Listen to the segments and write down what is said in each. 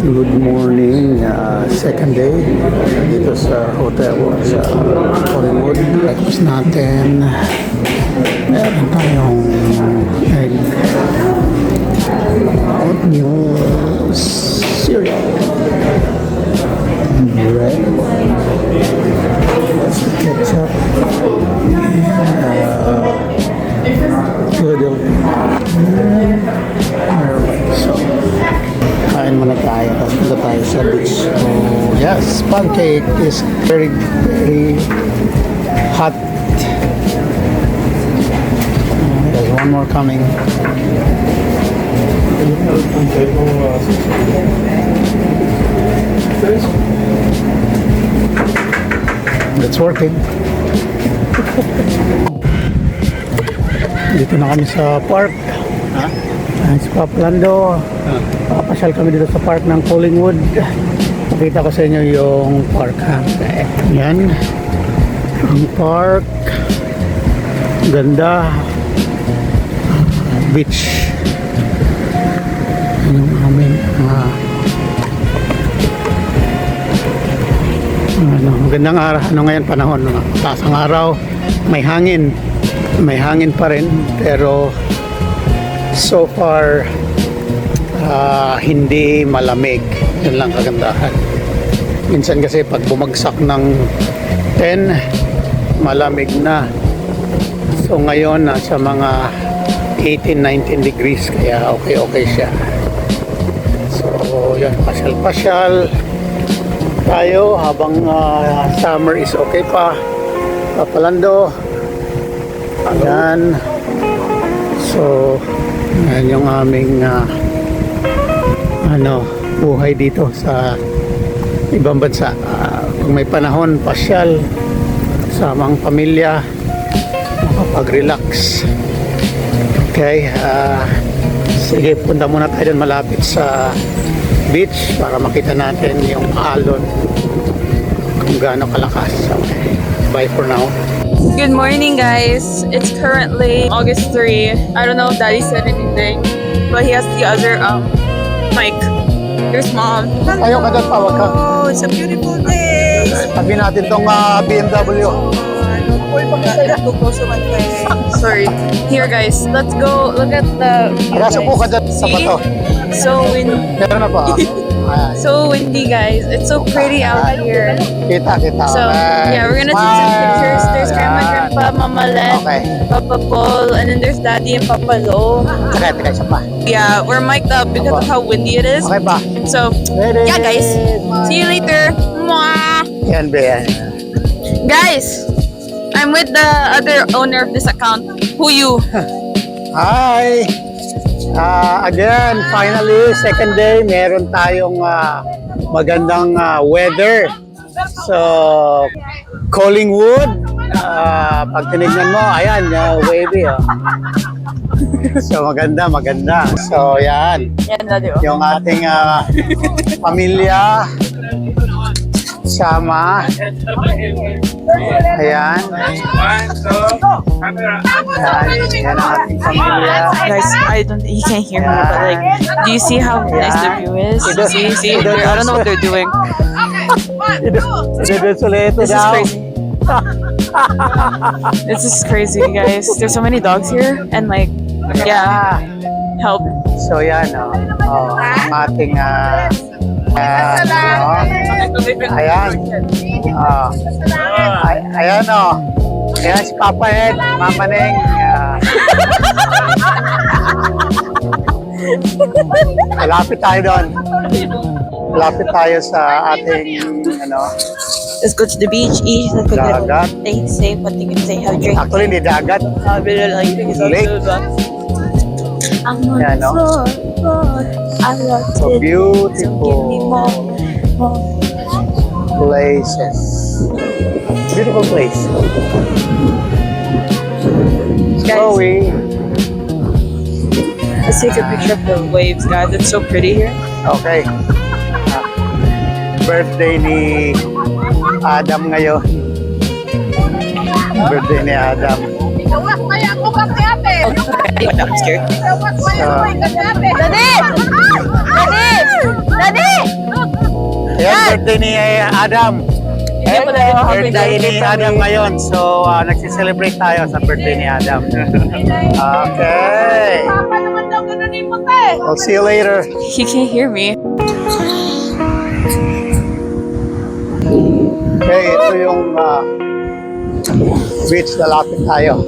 Good morning, second day dito sa hotel sa Hollywood. Breakfast natin, meron tayong egg oatmeal cereal, bread, that's the ketchup, Philadelphia. So, kain muna tayo tapos punta tayo sa beach. So, yes, pancake is very, very hot. There's one more coming. It's working. Dito na kami sa park. Sa Papalando. Papasyal kami dito sa park ng Collingwood. Pakita ko sa inyo yung park. Yan. Ang park. Ganda. Beach. Yan yung amin. Magandang araw. Ano ngayon panahon? Taas ang araw. May hangin. May hangin pa rin. Pero so far hindi malamig. Yun lang kagandahan. Minsan kasi pag bumagsak ng 10 malamig na. So ngayon nasa mga 18-19 degrees kaya okay siya. So yan, pasyal tayo habang summer is okay pa. Papalando. Ayan. So yan yung aming buhay dito sa ibang bansa. Kung may panahon, pasyal samang pamilya, makapag-relax. Okay, sige, punta muna tayo dun malapit sa beach para makita natin yung alon kung gaano kalakas. Okay, bye for now. Good morning, guys. It's currently August 3. I don't know if Daddy said anything, but he has the other mic. There's Mom. Ayaw ka dyan, tawag ka. Oh, it's a beautiful day. Tabi natin tong BMW. Sorry. Here, guys. Let's go look at the view, Nasa po ka dyan sa See? bato. So windy. Meron na pa. So windy, guys. It's so pretty out here. Kita. So yeah, we're gonna take some pictures. There's Grandma, Grandpa, Mama Len, Okay. Papa Paul, and then there's Daddy and Papa Lo. Teka, isa pa. Yeah, we're mic'd up because of how windy it is. Okay ba? So Ready? yeah, guys. See you later. Mwah! Yan ba yan? Guys, I'm with the other owner of this account. Who you? Hi! Again, finally, second day, meron tayong magandang weather. So, Collingwood, pag tinignan mo, ayan, wavy. So, maganda. So, yan. Yan, Daddy. Yung ating pamilya, sama. Ayan. Yan ang ating pamilya. Guys, he can't hear me, but like, do you see how nice the view is? See, I don't know what they're doing. This This is crazy. This is crazy, guys. There's so many dogs here, and like, yeah, help. So yan, ang ating ayan. Ayan ayan si Papa Ed, Mama Neng. Malapit tayo doon. Malapit tayo sa ating Let's go to the beach, eat, let's go dagat. stay safe, what you can say, have a drink. Actually, hindi dagat. Lake. I'm on Yeah, the no? floor, I love So it. beautiful Give me more. places. Beautiful place. Guys, Chloe. let's take a picture of the waves, guys. It's so pretty here. Okay. Birthday ni Adam ngayon. Birthday ni Adam. I'm scared. So, Daddy! Daddy! Daddy! Ayan, birthday ni Adam. Hindi pa natin Birthday ni Adam ngayon. So, nagsiselebrate tayo sa birthday ni Adam. Okay. Papa naman daw ganun yung puti. I'll see you later. He can't hear me. Okay, ito yung beach na lapit tayo.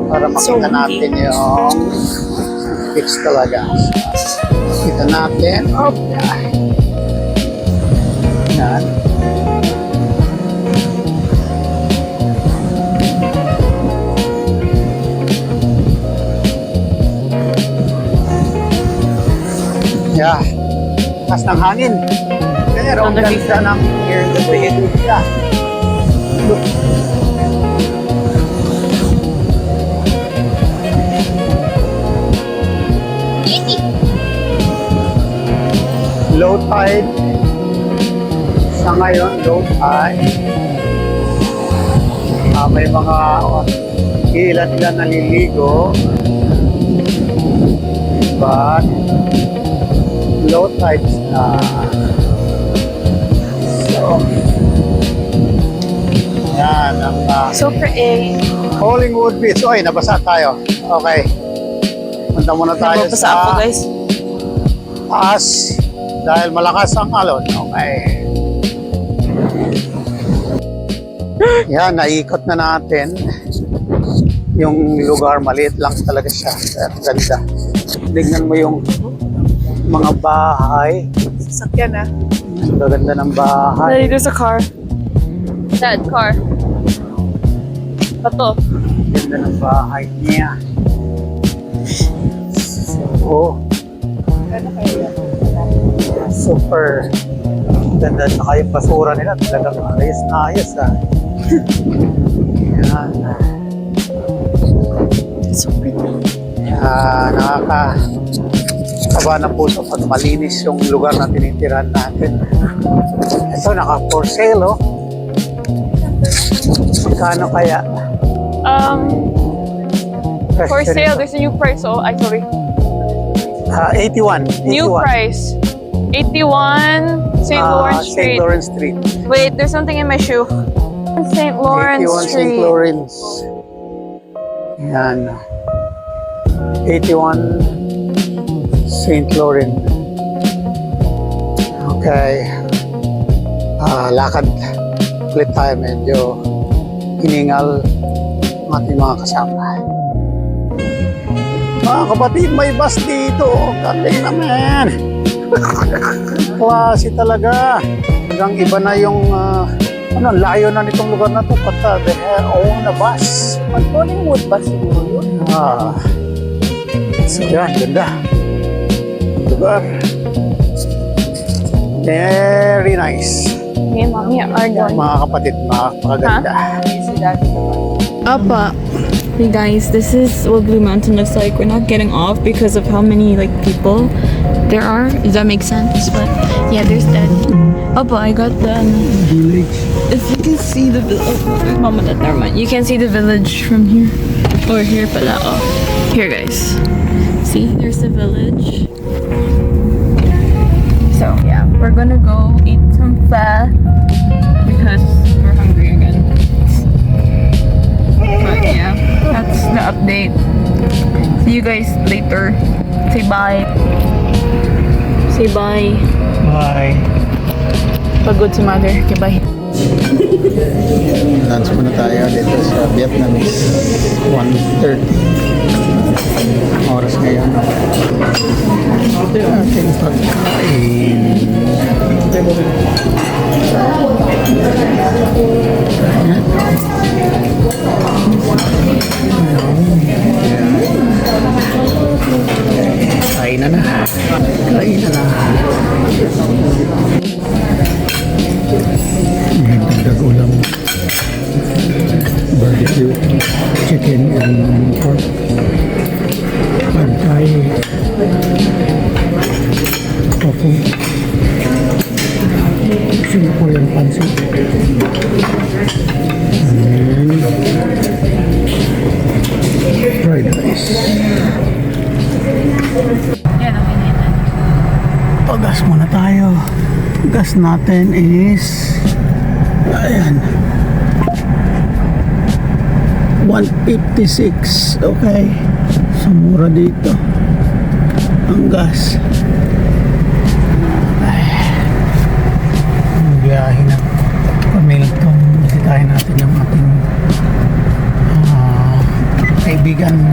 Para makita natin yung beach talaga. Kita natin. Oh, yan. Yan. Yeah. Taas ng hangin. Pero ang ganda ng air the breeze. Yeah. Look. Low tide. Sa ngayon, low tide. May mga ilan-ilan naliligo. But low tide na. So, yan ang So pretty. Collingwood Beach. Oy, nabasa tayo. Okay. Punta muna tayo Nababasa ako sa guys. taas dahil malakas ang alon. Okay. Yan, naikot na natin yung lugar. Maliit lang talaga siya. Pero ganda. Tignan mo yung mga bahay. Sasakyan na. Ang gaganda ng bahay. Daddy, there's a car. Dad, car. Pato. Ganda ng bahay niya. So, super ganda. Saka yung basura nila talagang ayos na ayos. Yan. So pretty. Nakakaba ng puso pag malinis yung lugar na tinitirahan natin. Ito, naka for sale, oh. Kano kaya? For sale, there's a new price. Oh, actually, 81. new price. 81 St. Lawrence St. Street. Lawrence Street. Wait, there's something in my shoe. St. Lawrence 81 St. Street. Lawrence. Yan. 81 St. Lawrence. Okay. Lakad ulit tayo. Medyo hiningal ang ating mga kasama. Mga kapatid, may bus dito. Galing naman. Klase talaga. Hanggang iba na yung layo na nitong lugar na to. Pata, they own a bus. Collingwood ba siguro yun? So yan, ganda. Lugar. Very nice. Okay, mommy, are going. Mga kapatid, makakaganda. Apa. Hey guys, this is what Blue Mountain looks like. We're not getting off because of how many people there are. Does that make sense? But yeah, there's that. Apa, I got the Village. if you can see the village. Mama, never mind. You can see the village from here. Or here pala. Oh. Here guys. See, there's the village. So yeah, we're gonna go eat some pho because we're hungry again. But yeah, that's the update. See you guys later. Say bye. Say bye. Bye. Pagod si mother. Okay, bye. Lunch muna tayo dito sa Vietnamese. 1:30 oras ngayon. Ating pagkain. Kain na na. Kain na na. Dagdag ulam. Barbecue chicken and pork. Pantay. Tofu. Singaporean pancit. And fried rice. Yan ang pinita. Pagas muna tayo. gas natin is ayan 156. Okay, so mura dito ang gas. Biyahe na Hamilton. Bisitahin natin yung ating kaibigan